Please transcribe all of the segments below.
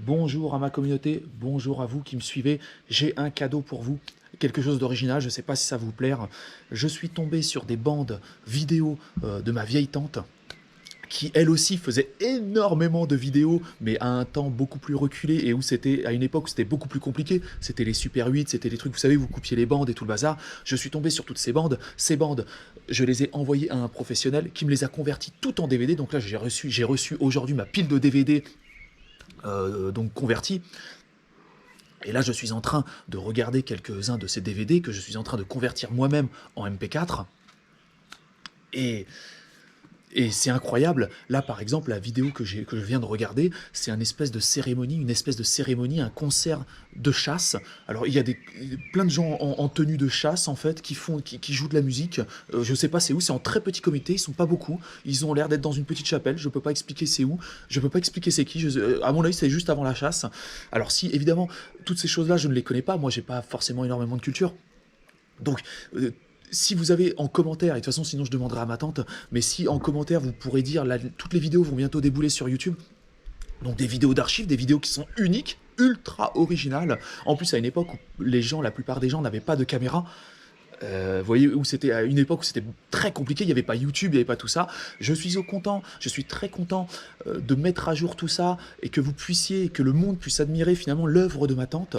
Bonjour à ma communauté, bonjour à vous qui me suivez. J'ai un cadeau pour vous, quelque chose d'original, je ne sais pas si ça va vous plaire. Je suis tombé sur des bandes vidéo de ma vieille tante qui elle aussi faisait énormément de vidéos, mais à un temps beaucoup plus reculé et où c'était à une époque où c'était beaucoup plus compliqué. C'était les Super 8, c'était les trucs, vous savez, vous coupiez les bandes et tout le bazar. Je suis tombé sur toutes ces bandes. Ces bandes, je les ai envoyées à un professionnel qui me les a converties tout en DVD. Donc là, j'ai reçu aujourd'hui ma pile de DVD donc convertie. Et là, je suis en train de regarder quelques-uns de ces DVD que je suis en train de convertir moi-même en MP4. Et Et c'est incroyable. Là, par exemple, la vidéo que je viens de regarder, c'est une espèce de cérémonie, un concert de chasse. Alors, il y a plein de gens en tenue de chasse, en fait, qui jouent de la musique. Je sais pas c'est où, c'est en très petit comité, ils sont pas beaucoup. Ils ont l'air d'être dans une petite chapelle, je peux pas expliquer c'est où, je peux pas expliquer c'est qui. À mon avis, c'est juste avant la chasse. Alors, si, évidemment, toutes ces choses-là, je ne les connais pas. Moi, j'ai pas forcément énormément de culture. Donc, si vous avez en commentaire, et de toute façon sinon je demanderai à ma tante, mais si en commentaire vous pourrez dire, là, toutes les vidéos vont bientôt débouler sur YouTube, donc des vidéos d'archives, des vidéos qui sont uniques, ultra originales, en plus à une époque où la plupart des gens n'avaient pas de caméra, vous voyez, où c'était à une époque où c'était très compliqué, il n'y avait pas YouTube, il n'y avait pas tout ça. Je suis très content de mettre à jour tout ça et que vous puissiez, que le monde puisse admirer finalement l'œuvre de ma tante.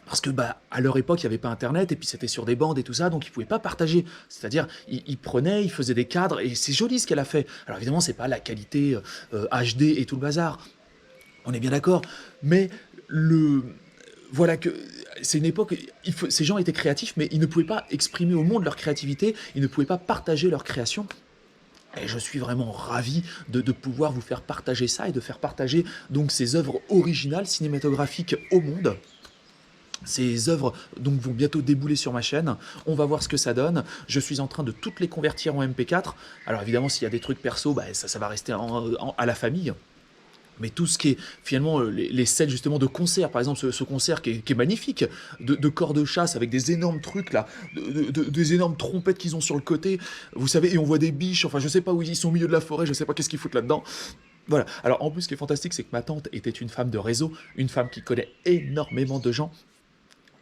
Parce que bah, à leur époque, il n'y avait pas Internet, et puis c'était sur des bandes et tout ça, donc ils ne pouvaient pas partager. C'est-à-dire, ils prenaient, ils faisaient des cadres, et c'est joli ce qu'elle a fait. Alors évidemment, c'est pas la qualité HD et tout le bazar, on est bien d'accord, mais le... Voilà que c'est une époque, ces gens étaient créatifs, mais ils ne pouvaient pas exprimer au monde leur créativité, ils ne pouvaient pas partager leur création. Et je suis vraiment ravi de pouvoir vous faire partager ça et de faire partager donc ces œuvres originales cinématographiques au monde. Ces œuvres donc vont bientôt débouler sur ma chaîne. On va voir ce que ça donne. Je suis en train de toutes les convertir en MP4. Alors évidemment, s'il y a des trucs perso, bah, ça va rester à la famille. Mais tout ce qui est finalement les scènes justement de concert, par exemple ce concert qui est magnifique, de corps de chasse avec des énormes trucs là, des énormes trompettes qu'ils ont sur le côté, vous savez, et on voit des biches, enfin je sais pas où ils sont au milieu de la forêt, je sais pas qu'est-ce qu'ils foutent là-dedans. Voilà. Alors en plus, ce qui est fantastique, c'est que ma tante était une femme de réseau, une femme qui connaît énormément de gens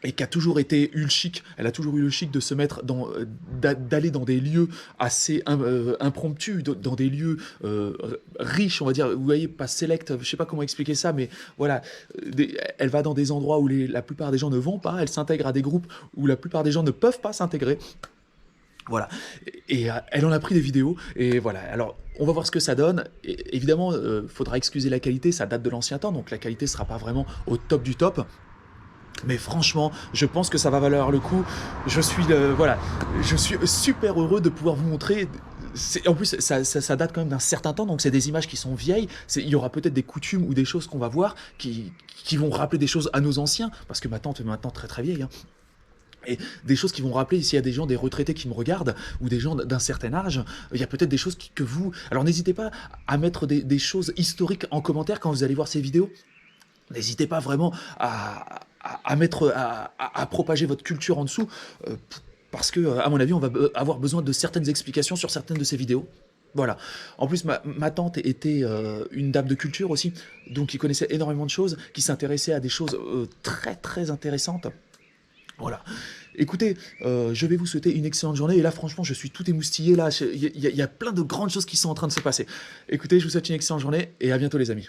et qui a toujours eu le chic, elle a toujours eu le chic de se mettre d'aller dans des lieux assez impromptus, dans des lieux riches, on va dire, vous voyez, pas select, je sais pas comment expliquer ça, mais voilà, elle va dans des endroits où la plupart des gens ne vont pas, elle s'intègre à des groupes où la plupart des gens ne peuvent pas s'intégrer. Voilà. Et elle en a pris des vidéos, et voilà. Alors, on va voir ce que ça donne. Et, évidemment, faudra excuser la qualité, ça date de l'ancien temps, donc la qualité sera pas vraiment au top du top. Mais franchement, je pense que ça va valoir le coup. Voilà, je suis super heureux de pouvoir vous montrer. En plus, ça date quand même d'un certain temps, donc c'est des images qui sont vieilles. Il y aura peut-être des coutumes ou des choses qu'on va voir qui vont rappeler des choses à nos anciens, parce que ma tante est maintenant très très vieille, hein. Et des choses qui vont rappeler, s'il y a des gens, des retraités qui me regardent, ou des gens d'un certain âge, il y a peut-être des choses que vous... Alors n'hésitez pas à mettre des choses historiques en commentaire quand vous allez voir ces vidéos. N'hésitez pas vraiment à propager votre culture en dessous, parce que, à mon avis, on va avoir besoin de certaines explications sur certaines de ces vidéos. Voilà. En plus, ma tante était une dame de culture aussi, donc qui connaissait énormément de choses, qui s'intéressait à des choses très très intéressantes. Voilà. Écoutez, je vais vous souhaiter une excellente journée. Et là, franchement, je suis tout émoustillé. Là, il y a plein de grandes choses qui sont en train de se passer. Écoutez, je vous souhaite une excellente journée et à bientôt, les amis.